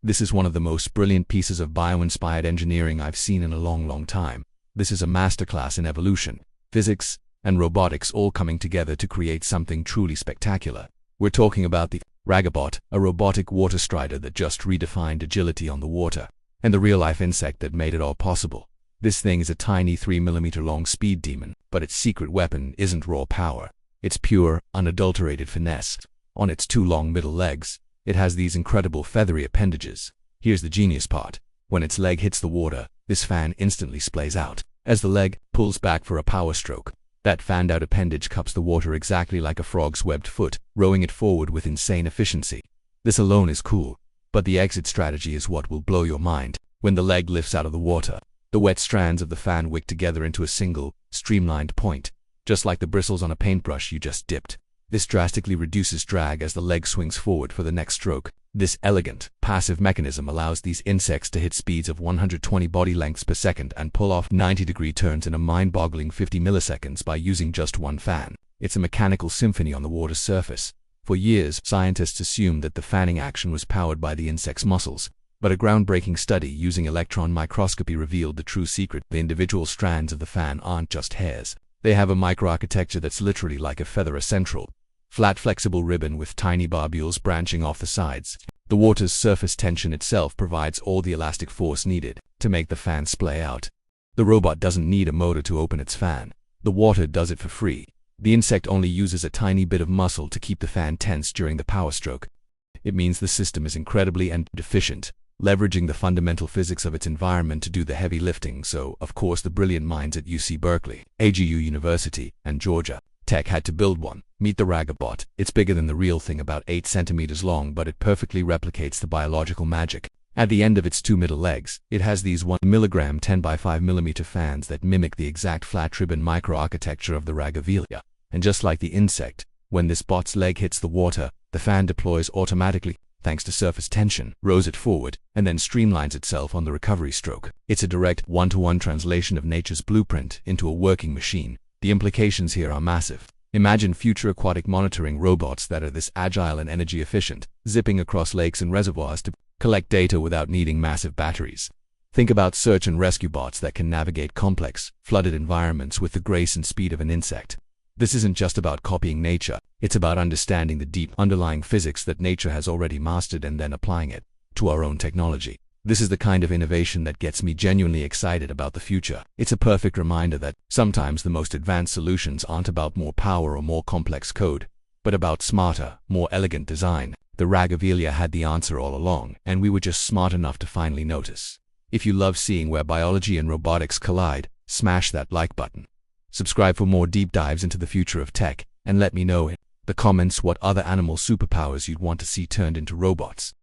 This is one of the most brilliant pieces of bio-inspired engineering I've seen in a long time. This is a masterclass in evolution, physics, and robotics all coming together to create something truly spectacular. We're talking about the Rhagovelia, a robotic water strider that just redefined agility on the water, and the real-life insect that made it all possible. This thing is a tiny 3mm long speed demon, but its secret weapon isn't raw power. It's pure, unadulterated finesse. On its two long middle legs, it has these incredible feathery appendages. Here's the genius part. When its leg hits the water, this fan instantly splays out. As the leg pulls back for a power stroke, that fanned-out appendage cups the water exactly like a frog's webbed foot, rowing it forward with insane efficiency. This alone is cool, but the exit strategy is what will blow your mind. When the leg lifts out of the water, the wet strands of the fan wick together into a single, streamlined point, just like the bristles on a paintbrush you just dipped. This drastically reduces drag as the leg swings forward for the next stroke. This elegant, passive mechanism allows these insects to hit speeds of 120 body lengths per second and pull off 90-degree turns in a mind-boggling 50 milliseconds by using just one fan. It's a mechanical symphony on the water's surface. For years, scientists assumed that the fanning action was powered by the insect's muscles, but a groundbreaking study using electron microscopy revealed the true secret. The individual strands of the fan aren't just hairs. They have a microarchitecture that's literally like a feather, a central, flat flexible ribbon with tiny barbules branching off the sides. The water's surface tension itself provides all the elastic force needed to make the fan splay out. The robot doesn't need a motor to open its fan. The water does it for free. The insect only uses a tiny bit of muscle to keep the fan tense during the power stroke. It means the system is incredibly efficient, leveraging the fundamental physics of its environment to do the heavy lifting. So, of course, the brilliant minds at UC Berkeley, AGU University, and Georgia Tech had to build one. Meet the Rhagovelia. It's bigger than the real thing, about 8 centimeters long, but it perfectly replicates the biological magic. At the end of its two middle legs, it has these 1 mg 10 by 5 mm fans that mimic the exact flat ribbon microarchitecture of the Rhagovelia. And just like the insect, when this bot's leg hits the water, the fan deploys automatically, thanks to surface tension, rows it forward, and then streamlines itself on the recovery stroke. It's a direct one-to-one translation of nature's blueprint into a working machine. The implications here are massive. Imagine future aquatic monitoring robots that are this agile and energy efficient, zipping across lakes and reservoirs to collect data without needing massive batteries. Think about search and rescue bots that can navigate complex, flooded environments with the grace and speed of an insect. This isn't just about copying nature, it's about understanding the deep underlying physics that nature has already mastered and then applying it to our own technology. This is the kind of innovation that gets me genuinely excited about the future. It's a perfect reminder that sometimes the most advanced solutions aren't about more power or more complex code, but about smarter, more elegant design. The Rhagovelia had the answer all along, and we were just smart enough to finally notice. If you love seeing where biology and robotics collide, smash that like button. Subscribe for more deep dives into the future of tech, and let me know in the comments what other animal superpowers you'd want to see turned into robots.